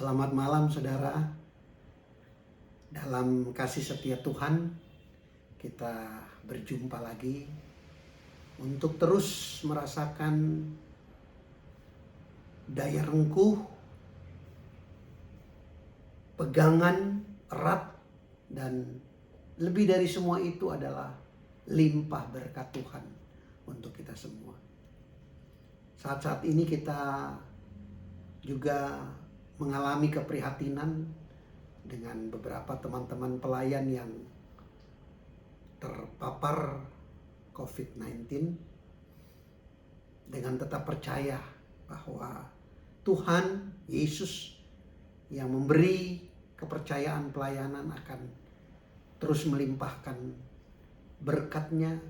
Selamat malam saudara. Dalam kasih setia Tuhan kita berjumpa lagi untuk terus merasakan daya rengkuh, pegangan erat, dan lebih dari semua itu adalah limpah berkat Tuhan untuk kita semua. Saat-saat ini kita juga mengalami keprihatinan dengan beberapa teman-teman pelayan yang terpapar COVID-19, dengan tetap percaya bahwa Tuhan Yesus yang memberi kepercayaan pelayanan akan terus melimpahkan berkat-Nya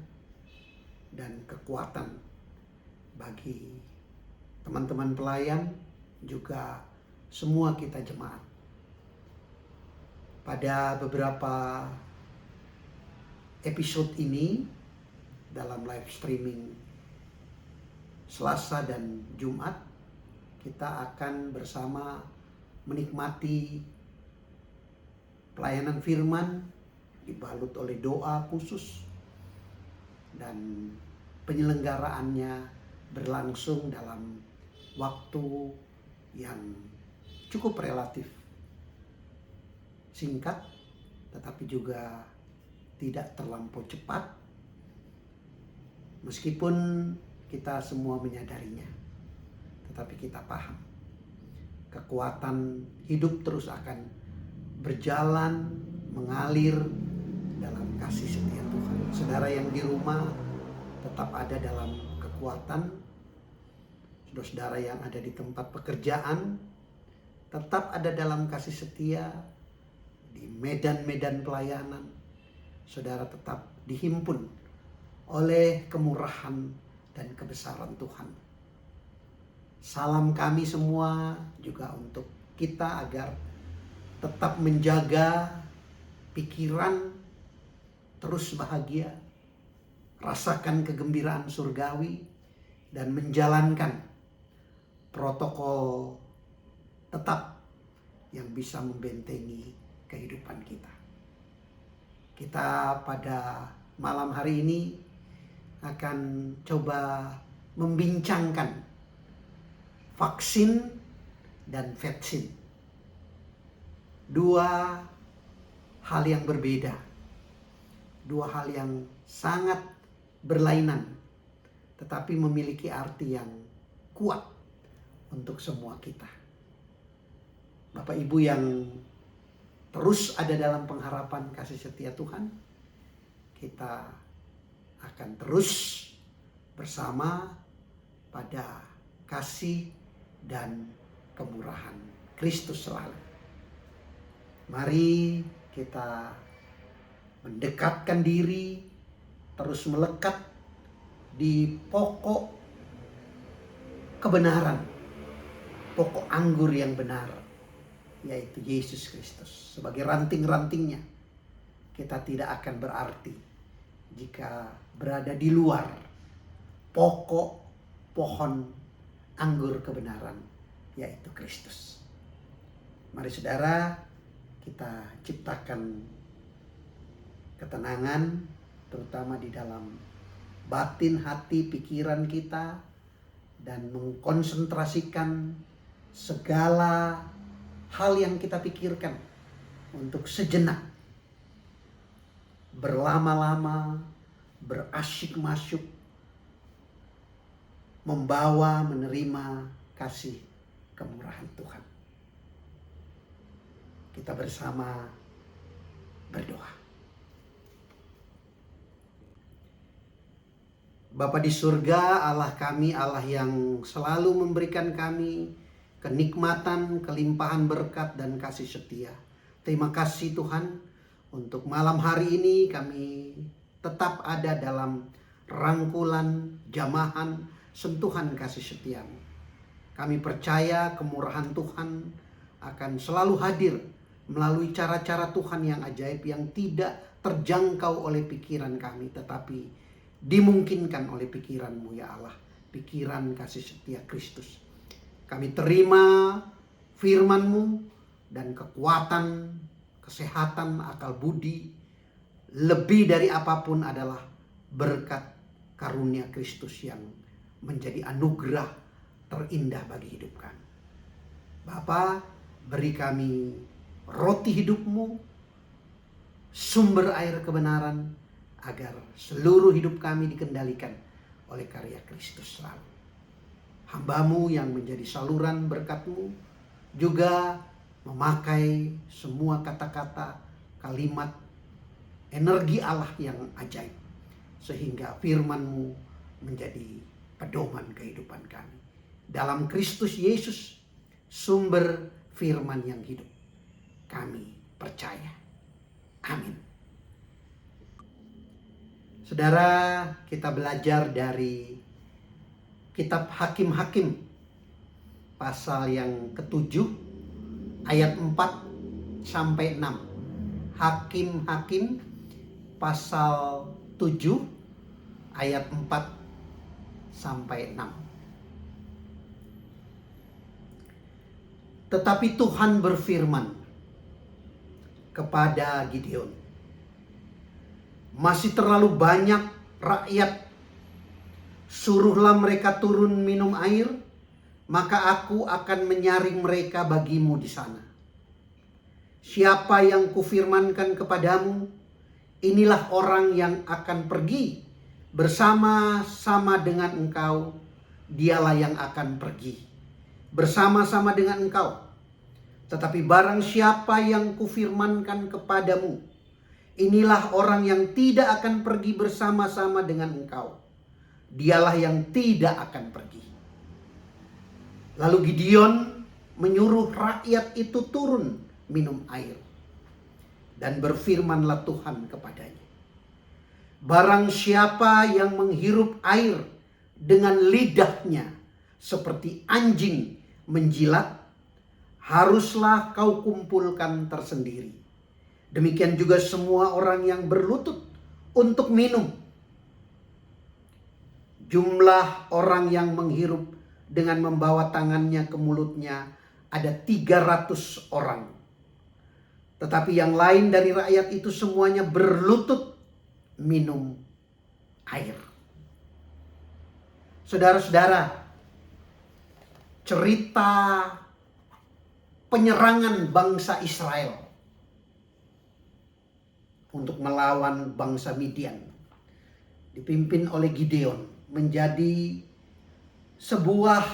dan kekuatan bagi teman-teman pelayan, juga semua kita jemaat. Pada beberapa episode ini dalam live streaming Selasa dan Jumat, kita akan bersama menikmati pelayanan firman dibalut oleh doa khusus, dan penyelenggaraannya berlangsung dalam waktu yang cukup relatif singkat, tetapi juga tidak terlampau cepat, meskipun kita semua menyadarinya. Tetapi kita paham kekuatan hidup terus akan berjalan mengalir dalam kasih setia Tuhan. Saudara yang di rumah tetap ada dalam kekuatan, saudara yang ada di tempat pekerjaan tetap ada dalam kasih setia, di medan-medan pelayanan saudara tetap dihimpun oleh kemurahan dan kebesaran Tuhan. Salam kami semua juga untuk kita agar tetap menjaga pikiran terus bahagia, rasakan kegembiraan surgawi, dan menjalankan protokol tetap yang bisa membentengi kehidupan kita. Kita pada malam hari ini akan coba membincangkan vaksin dan vetsin. Dua hal yang berbeda, dua hal yang sangat berlainan, tetapi memiliki arti yang kuat untuk semua kita. Bapak Ibu yang terus ada dalam pengharapan kasih setia Tuhan, kita akan terus bersama pada kasih dan kemurahan Kristus selalu. Mari kita mendekatkan diri, terus melekat di pokok kebenaran, pokok anggur yang benar, yaitu Yesus Kristus. Sebagai ranting-rantingnya, kita tidak akan berarti jika berada di luar pokok pohon anggur kebenaran, yaitu Kristus. Mari saudara, kita ciptakan ketenangan, terutama di dalam batin, hati, pikiran kita, dan mengkonsentrasikan segala hal yang kita pikirkan untuk sejenak berlama-lama, berasyik masyuk, membawa, menerima kasih kemurahan Tuhan. Kita bersama berdoa. Bapa di surga, Allah kami, Allah yang selalu memberikan kami kenikmatan, kelimpahan berkat, dan kasih setia. Terima kasih Tuhan, untuk malam hari ini kami tetap ada dalam rangkulan, jamahan, sentuhan kasih setia-Mu. Kami percaya kemurahan Tuhan akan selalu hadir melalui cara-cara Tuhan yang ajaib, yang tidak terjangkau oleh pikiran kami, tetapi dimungkinkan oleh pikiran-Mu ya Allah, pikiran kasih setia Kristus. Kami terima firman-Mu dan kekuatan, kesehatan, akal budi, lebih dari apapun adalah berkat karunia Kristus yang menjadi anugerah terindah bagi hidup kami. Bapa, beri kami roti hidup-Mu, sumber air kebenaran, agar seluruh hidup kami dikendalikan oleh karya Kristus selalu. Hamba-Mu yang menjadi saluran berkat-Mu juga memakai semua kata-kata, kalimat, energi Allah yang ajaib, sehingga firman-Mu menjadi pedoman kehidupan kami. Dalam Kristus Yesus, sumber firman yang hidup, kami percaya. Amin. Saudara, kita belajar dari kitab Hakim-Hakim pasal yang ke-7 ayat 4 sampai 6. Hakim-Hakim pasal 7 ayat 4 sampai 6. Tetapi Tuhan berfirman kepada Gideon, masih terlalu banyak rakyat, suruhlah mereka turun minum air, maka aku akan menyaring mereka bagimu di sana. Siapa yang kufirmankan kepadamu, inilah orang yang akan pergi bersama-sama dengan engkau, dialah yang akan pergi bersama-sama dengan engkau. Tetapi barang siapa yang kufirmankan kepadamu, inilah orang yang tidak akan pergi bersama-sama dengan engkau, dialah yang tidak akan pergi. Lalu Gideon menyuruh rakyat itu turun minum air. Dan berfirmanlah Tuhan kepadanya, barang siapa yang menghirup air dengan lidahnya seperti anjing menjilat, haruslah kau kumpulkan tersendiri. Demikian juga semua orang yang berlutut untuk minum. Jumlah orang yang menghirup dengan membawa tangannya ke mulutnya ada 300 orang. Tetapi yang lain dari rakyat itu semuanya berlutut minum air. Saudara-saudara, cerita penyerangan bangsa Israel untuk melawan bangsa Midian dipimpin oleh Gideon menjadi sebuah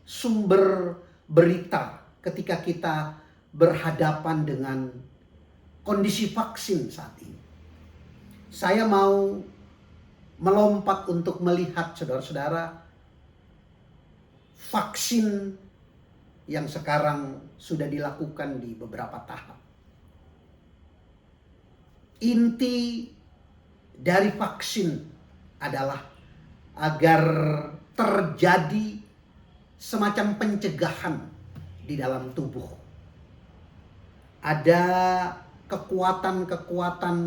sumber berita ketika kita berhadapan dengan kondisi vaksin saat ini. Saya mau melompat untuk melihat, saudara-saudara, vaksin yang sekarang sudah dilakukan di beberapa tahap. Inti dari vaksin adalah agar terjadi semacam pencegahan di dalam tubuh. Ada kekuatan-kekuatan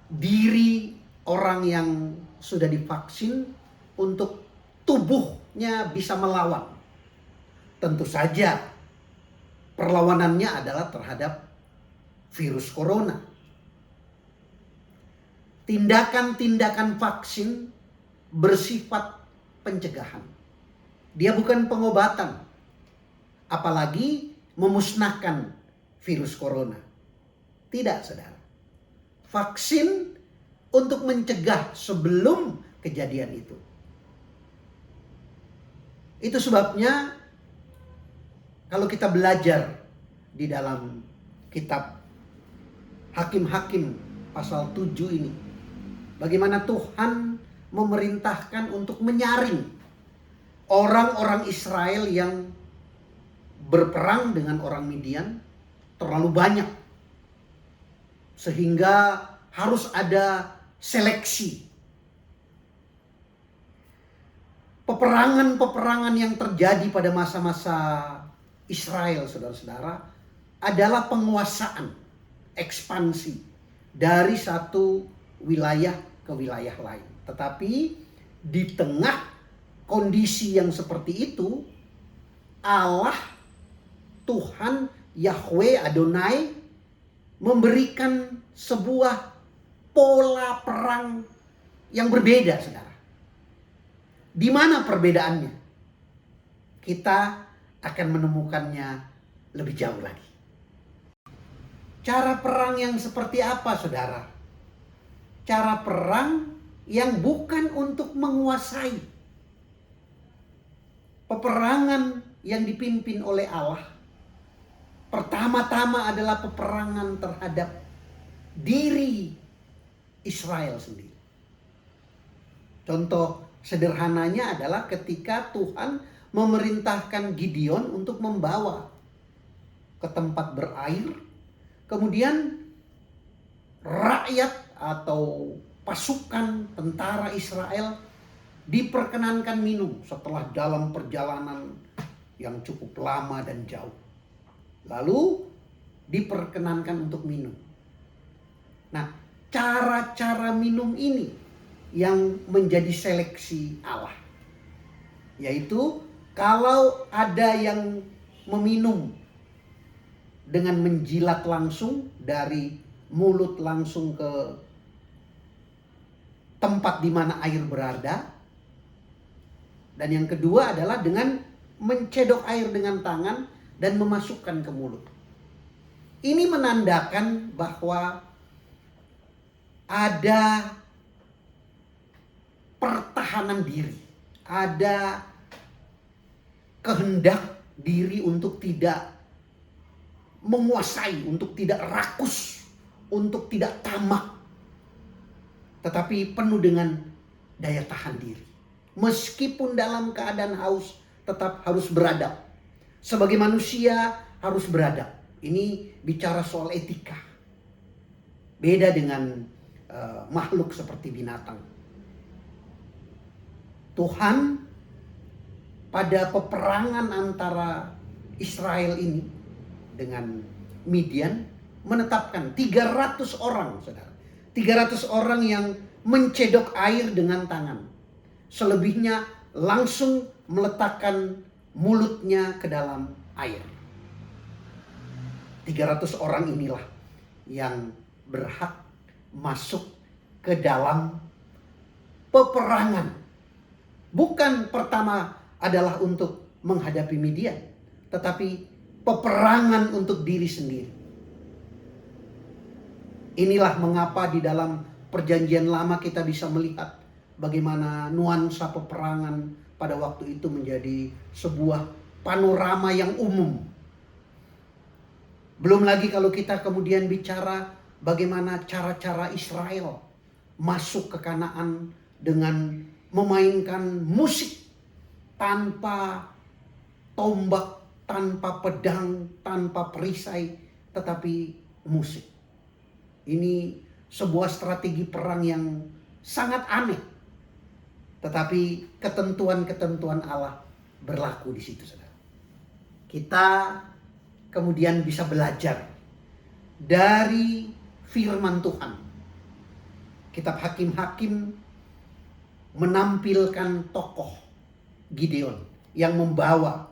diri orang yang sudah divaksin untuk tubuhnya bisa melawan. Tentu saja perlawanannya adalah terhadap virus corona. Tindakan-tindakan vaksin bersifat pencegahan. Dia bukan pengobatan, apalagi memusnahkan virus corona. Tidak, saudara. Vaksin untuk mencegah sebelum kejadian itu. Itu sebabnya kalau kita belajar di dalam kitab Hakim-Hakim pasal 7 ini, bagaimana Tuhan memerintahkan untuk menyaring orang-orang Israel yang berperang dengan orang Midian terlalu banyak. Sehingga harus ada seleksi. Peperangan-peperangan yang terjadi pada masa-masa Israel, saudara-saudara, adalah penguasaan, ekspansi dari satu wilayah ke wilayah lain. Tetapi di tengah kondisi yang seperti itu, Allah, Tuhan, Yahweh, Adonai memberikan sebuah pola perang yang berbeda, saudara. Di mana perbedaannya? Kita akan menemukannya lebih jauh lagi. Cara perang yang seperti apa, saudara? Cara perang yang bukan untuk menguasai. Peperangan yang dipimpin oleh Allah pertama-tama adalah peperangan terhadap diri Israel sendiri. Contoh sederhananya adalah ketika Tuhan memerintahkan Gideon untuk membawa ke tempat berair, kemudian rakyat atau pasukan tentara Israel diperkenankan minum setelah dalam perjalanan yang cukup lama dan jauh. Lalu diperkenankan untuk minum. Nah, cara-cara minum ini yang menjadi seleksi Allah. Yaitu kalau ada yang meminum dengan menjilat langsung dari mulut langsung ke tempat di mana air berada. Dan yang kedua adalah dengan mencedok air dengan tangan dan memasukkan ke mulut. Ini menandakan bahwa ada pertahanan diri, ada kehendak diri untuk tidak menguasai, untuk tidak rakus, untuk tidak tamak, tetapi penuh dengan daya tahan diri. Meskipun dalam keadaan haus, tetap harus beradab. Sebagai manusia harus beradab. Ini bicara soal etika. Beda dengan makhluk seperti binatang. Tuhan pada peperangan antara Israel ini dengan Midian menetapkan 300 orang, saudara. 300 orang yang mencedok air dengan tangan. Selebihnya langsung meletakkan mulutnya ke dalam air. 300 orang inilah yang berhak masuk ke dalam peperangan. Bukan pertama adalah untuk menghadapi Midian, tetapi peperangan untuk diri sendiri. Inilah mengapa di dalam Perjanjian Lama kita bisa melihat bagaimana nuansa peperangan pada waktu itu menjadi sebuah panorama yang umum. Belum lagi kalau kita kemudian bicara bagaimana cara-cara Israel masuk ke Kanaan dengan memainkan musik tanpa tombak, tanpa pedang, tanpa perisai, tetapi musik. Ini sebuah strategi perang yang sangat aneh. Tetapi ketentuan-ketentuan Allah berlaku di situ, saudara. Kita kemudian bisa belajar dari firman Tuhan. Kitab Hakim-Hakim menampilkan tokoh Gideon yang membawa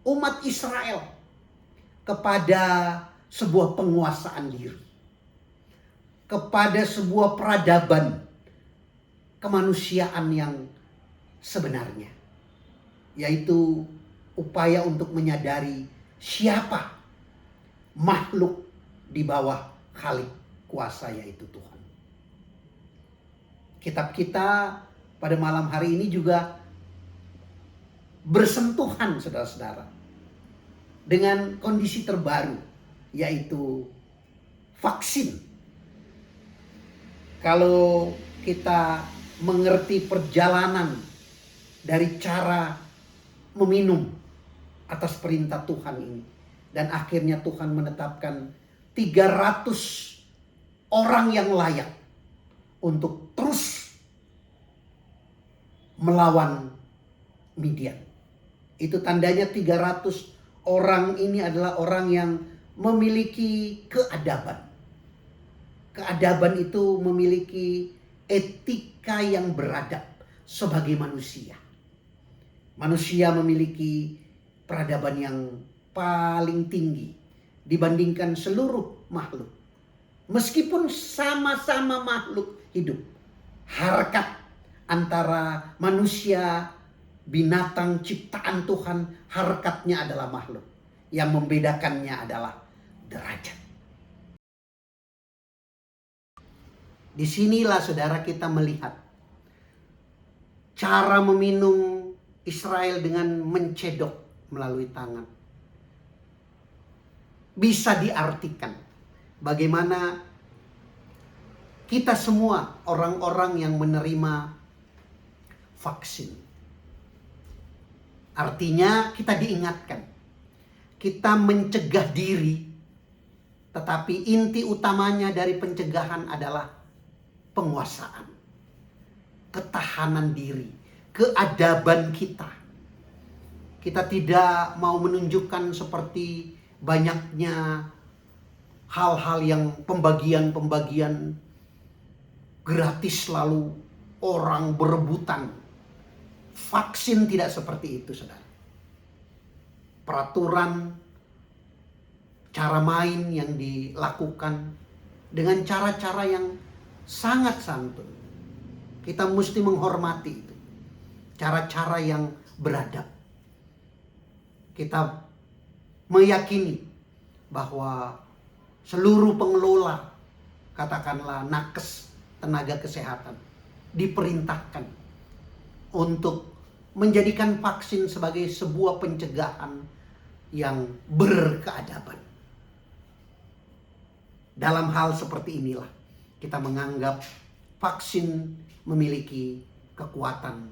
umat Israel kepada sebuah penguasaan diri, kepada sebuah peradaban kemanusiaan yang sebenarnya, yaitu upaya untuk menyadari siapa makhluk di bawah Khalik kuasa, yaitu Tuhan. Kitab kita pada malam hari ini juga bersentuhan, saudara-saudara, dengan kondisi terbaru, yaitu vaksin. Kalau kita mengerti perjalanan dari cara meminum atas perintah Tuhan ini, dan akhirnya Tuhan menetapkan 300 orang yang layak untuk terus melawan Midian. Itu tandanya 300 orang ini adalah orang yang memiliki keadaban. Keadaban itu memiliki etika yang beradab sebagai manusia. Manusia memiliki peradaban yang paling tinggi dibandingkan seluruh makhluk. Meskipun sama-sama makhluk hidup, harkat antara manusia, binatang ciptaan Tuhan, harkatnya adalah makhluk. Yang membedakannya adalah derajat. Disinilah saudara kita melihat cara meminum Israel dengan mencedok melalui tangan. Bisa diartikan bagaimana kita semua orang-orang yang menerima vaksin. Artinya kita diingatkan, kita mencegah diri, tetapi inti utamanya dari pencegahan adalah penguasaan, ketahanan diri, keadaban kita. Kita tidak mau menunjukkan seperti banyaknya hal-hal yang pembagian-pembagian gratis lalu orang berebutan. Vaksin tidak seperti itu, saudara. Peraturan, cara main yang dilakukan dengan cara-cara yang sangat santun. Kita mesti menghormati itu. Cara-cara yang beradab. Kita meyakini bahwa seluruh pengelola, katakanlah nakes tenaga kesehatan, diperintahkan untuk menjadikan vaksin sebagai sebuah pencegahan yang berkeadaban. Dalam hal seperti inilah kita menganggap vaksin memiliki kekuatan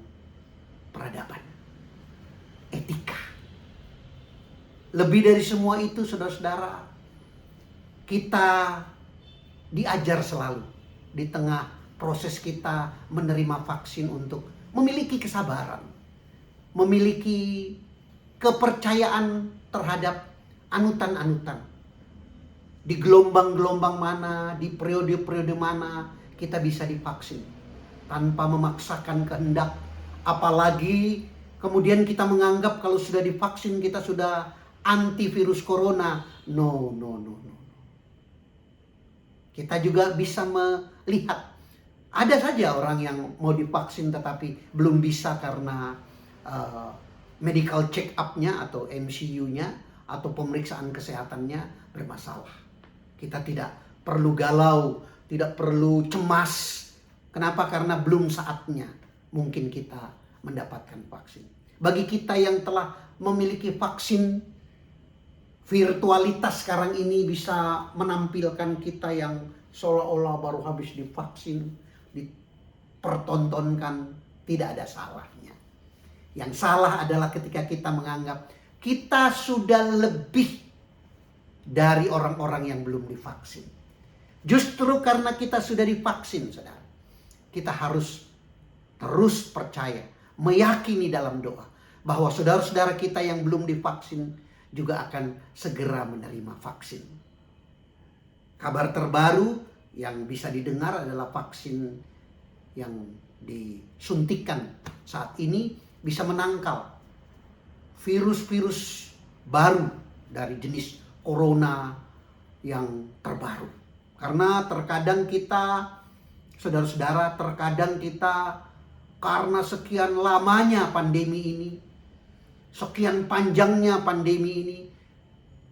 peradaban, etika. Lebih dari semua itu, saudara-saudara, kita diajar selalu di tengah proses kita menerima vaksin untuk memiliki kesabaran, memiliki kepercayaan terhadap anutan-anutan. Di gelombang-gelombang mana, di periode-periode mana kita bisa divaksin tanpa memaksakan kehendak. Apalagi kemudian kita menganggap kalau sudah divaksin kita sudah antivirus corona. No. Kita juga bisa melihat ada saja orang yang mau divaksin tetapi belum bisa karena medical check up-nya atau MCU-nya atau pemeriksaan kesehatannya bermasalah. Kita tidak perlu galau, tidak perlu cemas. Kenapa? Karena belum saatnya mungkin kita mendapatkan vaksin. Bagi kita yang telah memiliki vaksin, virtualitas sekarang ini bisa menampilkan kita yang seolah-olah baru habis divaksin, dipertontonkan, tidak ada salahnya. Yang salah adalah ketika kita menganggap kita sudah lebih dari orang-orang yang belum divaksin. Justru karena kita sudah divaksin, saudara, kita harus terus percaya, meyakini dalam doa bahwa saudara-saudara kita yang belum divaksin juga akan segera menerima vaksin. Kabar terbaru yang bisa didengar adalah vaksin yang disuntikan saat ini bisa menangkal virus-virus baru dari jenis corona yang terbaru. Karena terkadang kita, saudara-saudara, terkadang kita karena sekian lamanya pandemi ini, sekian panjangnya pandemi ini,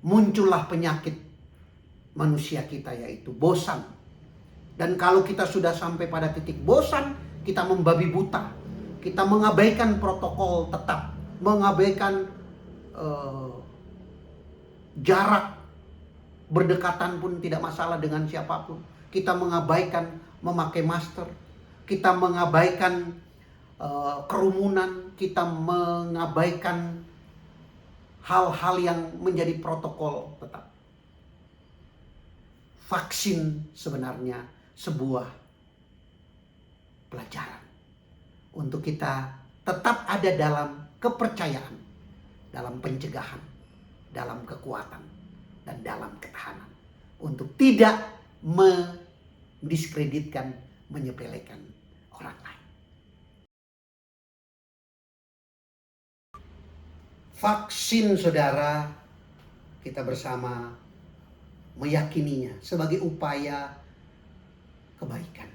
muncullah penyakit manusia kita, yaitu bosan. Dan kalau kita sudah sampai pada titik bosan, kita membabi buta. Kita mengabaikan protokol tetap, mengabaikan jarak, berdekatan pun tidak masalah dengan siapapun. Kita mengabaikan memakai masker, kita mengabaikan kerumunan, kita mengabaikan hal-hal yang menjadi protokol tetap. Vaksin sebenarnya sebuah pelajaran untuk kita tetap ada dalam kepercayaan, dalam pencegahan, dalam kekuatan, dan dalam ketahanan. Untuk tidak mendiskreditkan, menyepelekan orang lain. Vaksin, saudara, kita bersama meyakininya sebagai upaya kebaikan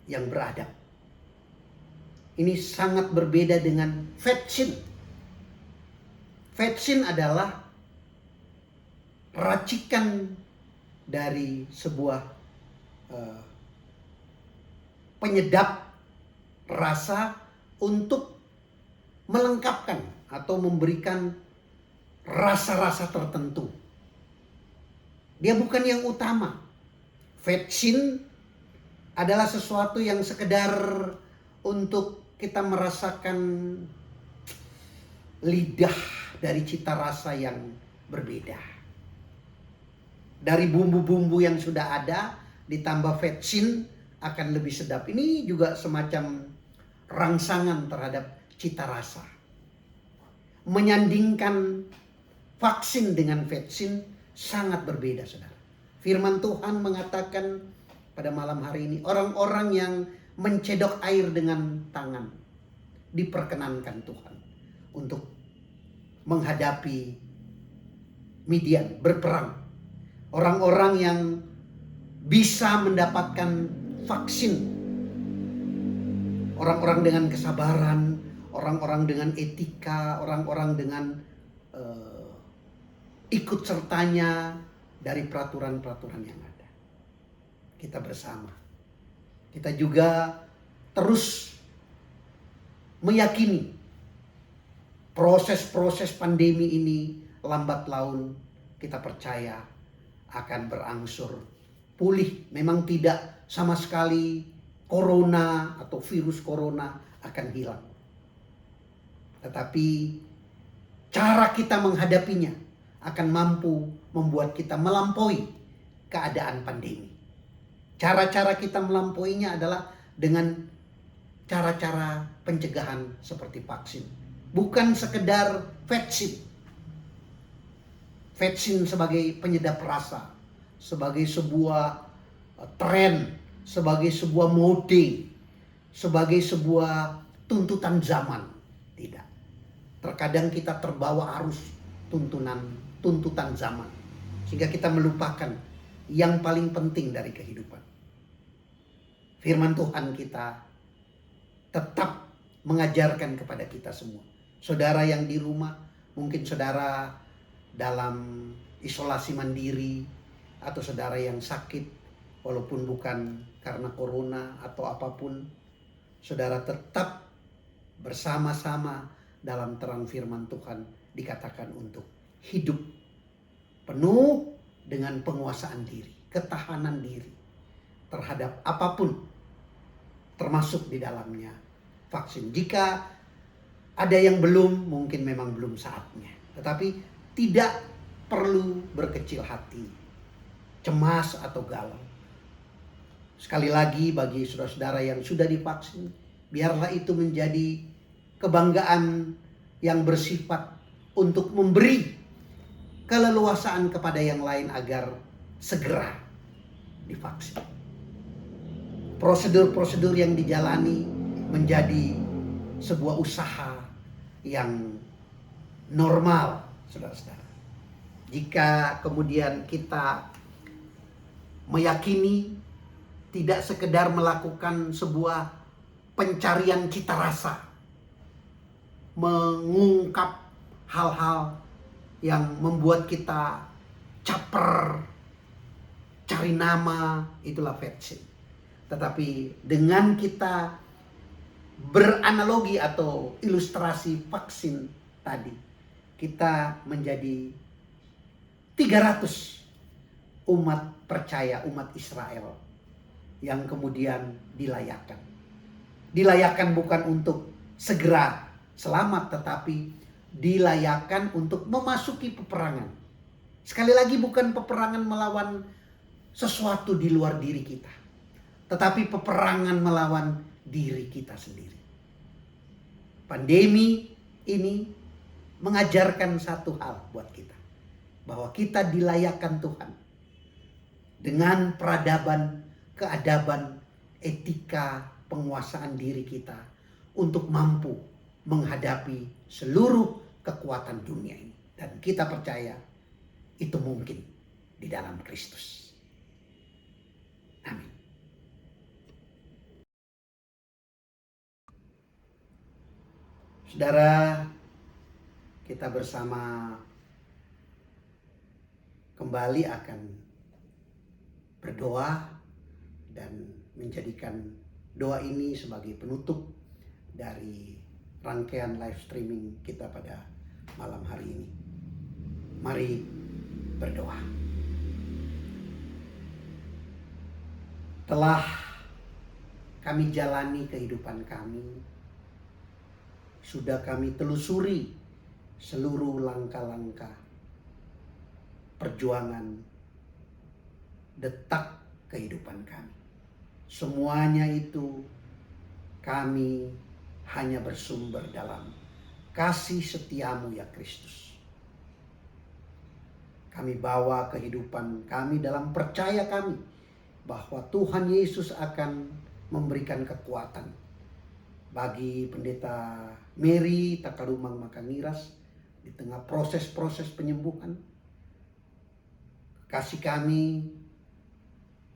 yang beradab. Ini sangat berbeda dengan vaksin. Vaksin adalah racikan dari sebuah penyedap rasa untuk melengkapkan atau memberikan rasa-rasa tertentu. Dia bukan yang utama. Vaksin adalah sesuatu yang sekedar untuk kita merasakan lidah dari cita rasa yang berbeda. Dari bumbu-bumbu yang sudah ada ditambah vaksin akan lebih sedap. Ini juga semacam rangsangan terhadap cita rasa. Menyandingkan vaksin dengan vaksin sangat berbeda, saudara. Firman Tuhan mengatakan pada malam hari ini, orang-orang yang mencedok air dengan tangan diperkenankan Tuhan untuk menghadapi Midian, berperang. Orang-orang yang bisa mendapatkan vaksin, orang-orang dengan kesabaran, orang-orang dengan etika, orang-orang dengan ikut sertanya dari peraturan-peraturan yang ada. Kita bersama. Kita juga terus meyakini proses-proses pandemi ini lambat laun kita percaya akan berangsur pulih. Memang tidak sama sekali corona atau virus corona akan hilang. Tetapi cara kita menghadapinya akan mampu membuat kita melampaui keadaan pandemi. Cara-cara kita melampauinya adalah dengan cara-cara pencegahan seperti vaksin. Bukan sekedar vaksin. Vaksin sebagai penyedap rasa, sebagai sebuah tren, sebagai sebuah mode, sebagai sebuah tuntutan zaman. Tidak. Terkadang kita terbawa arus tuntutan zaman, sehingga kita melupakan yang paling penting dari kehidupan. Firman Tuhan kita tetap mengajarkan kepada kita semua. Saudara yang di rumah, mungkin saudara dalam isolasi mandiri, atau saudara yang sakit walaupun bukan karena corona atau apapun, saudara tetap bersama-sama dalam terang firman Tuhan dikatakan untuk hidup penuh dengan penguasaan diri, ketahanan diri terhadap apapun, termasuk di dalamnya vaksin. Jika ada yang belum, mungkin memang belum saatnya. Tetapi tidak perlu berkecil hati, cemas atau galau. Sekali lagi bagi saudara-saudara yang sudah divaksin, biarlah itu menjadi kebanggaan yang bersifat untuk memberi keleluasaan kepada yang lain agar segera divaksin. Prosedur-prosedur yang dijalani menjadi sebuah usaha yang normal, saudara-saudara. Jika kemudian kita meyakini tidak sekedar melakukan sebuah pencarian cita rasa, mengungkap hal-hal yang membuat kita caper, cari nama, itulah vaksin. Tetapi dengan kita beranalogi atau ilustrasi vaksin tadi, kita menjadi 300 umat percaya, umat Israel yang kemudian dilayakkan. Dilayakkan bukan untuk segera selamat, tetapi dilayakkan untuk memasuki peperangan. Sekali lagi, bukan peperangan melawan sesuatu di luar diri kita, tetapi peperangan melawan diri kita sendiri. Pandemi ini mengajarkan satu hal buat kita, bahwa kita dilayakkan Tuhan dengan peradaban, keadaban, etika, penguasaan diri kita untuk mampu menghadapi seluruh kekuatan dunia ini. Dan kita percaya itu mungkin di dalam Kristus. Amin. Saudara, kita bersama kembali akan berdoa dan menjadikan doa ini sebagai penutup dari rangkaian live streaming kita pada malam hari ini. Mari berdoa. Telah kami jalani kehidupan kami, sudah kami telusuri seluruh langkah-langkah perjuangan detak kehidupan kami. Semuanya itu kami hanya bersumber dalam kasih setiamu ya Kristus. Kami bawa kehidupan kami dalam percaya kami bahwa Tuhan Yesus akan memberikan kekuatan bagi Pendeta Mary Takalumang Makangiras di tengah proses-proses penyembuhan. Kasih kami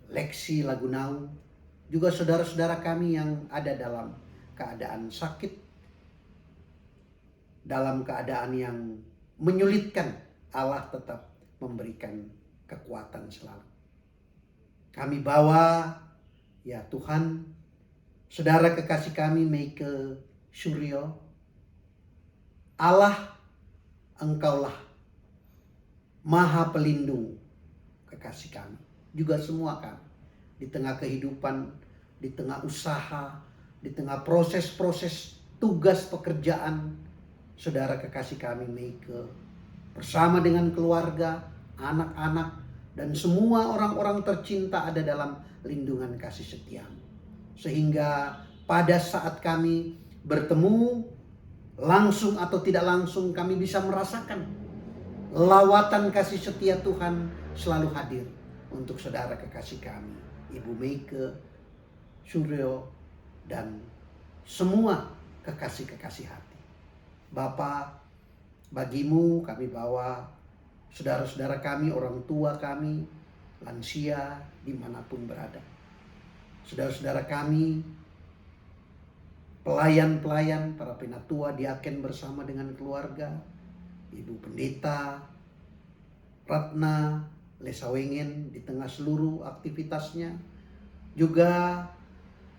Lexi Lagunau, juga saudara-saudara kami yang ada dalam keadaan sakit, dalam keadaan yang menyulitkan, Allah tetap memberikan kekuatan selalu. Kami bawa ya Tuhan, saudara kekasih kami Meike Suryo, Allah Engkaulah Maha Pelindung kekasih kami, juga semua kami di tengah kehidupan, di tengah usaha, di tengah proses-proses tugas pekerjaan, saudara kekasih kami Meike bersama dengan keluarga, anak-anak, dan semua orang-orang tercinta ada dalam lindungan kasih setiamu. Sehingga pada saat kami bertemu, langsung atau tidak langsung, kami bisa merasakan lawatan kasih setia Tuhan selalu hadir untuk saudara kekasih kami, Ibu Meike Suryo, dan semua kekasih-kekasih hati. Bapa, bagimu kami bawa saudara-saudara kami, orang tua kami, lansia dimanapun berada. Saudara-saudara kami, pelayan-pelayan, para penatua, diaken bersama dengan keluarga, Ibu Pendeta Ratna Lesawengen di tengah seluruh aktivitasnya, juga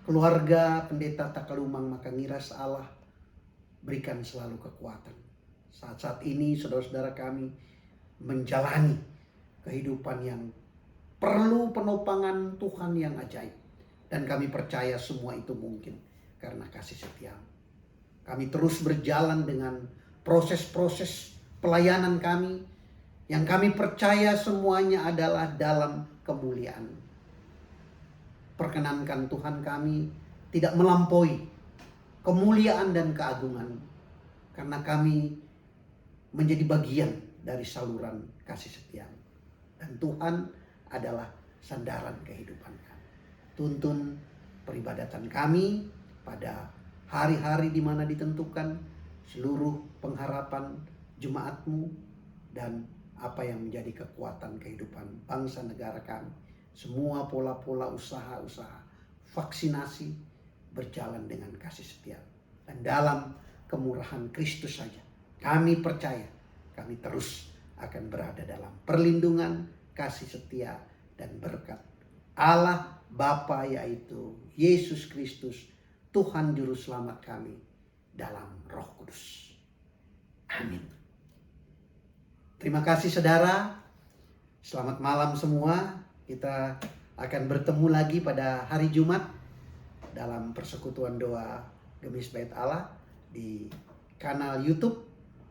keluarga Pendeta Takalumang Makangiras, Allah berikan selalu kekuatan. Saat-saat ini saudara-saudara kami menjalani kehidupan yang perlu penopangan Tuhan yang ajaib. Dan kami percaya semua itu mungkin karena kasih setiamu. Kami terus berjalan dengan proses-proses pelayanan kami yang kami percaya semuanya adalah dalam kemuliaan. Perkenankan Tuhan kami tidak melampaui kemuliaan dan keagungan, karena kami menjadi bagian dari saluran kasih setiamu. Dan Tuhan adalah sandaran kehidupan kami. Tuntun peribadatan kami pada hari-hari di mana ditentukan, seluruh pengharapan jemaatmu dan apa yang menjadi kekuatan kehidupan bangsa negara kami. Semua pola-pola usaha-usaha vaksinasi berjalan dengan kasih setia. Dan dalam kemurahan Kristus saja kami percaya kami terus akan berada dalam perlindungan, kasih setia, dan berkat Allah Bapa, yaitu Yesus Kristus, Tuhan Juru Selamat kami, dalam Roh Kudus. Amin. Terima kasih saudara. Selamat malam semua. Kita akan bertemu lagi pada hari Jumat dalam persekutuan doa Gemis Bait Allah di kanal YouTube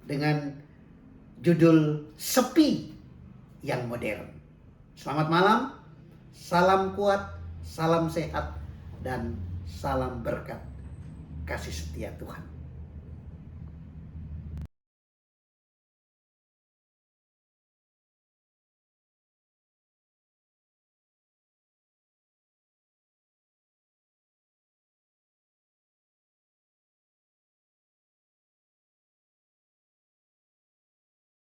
dengan judul Sepi yang Modern. Selamat malam, salam kuat, salam sehat, dan salam berkat kasih setia Tuhan.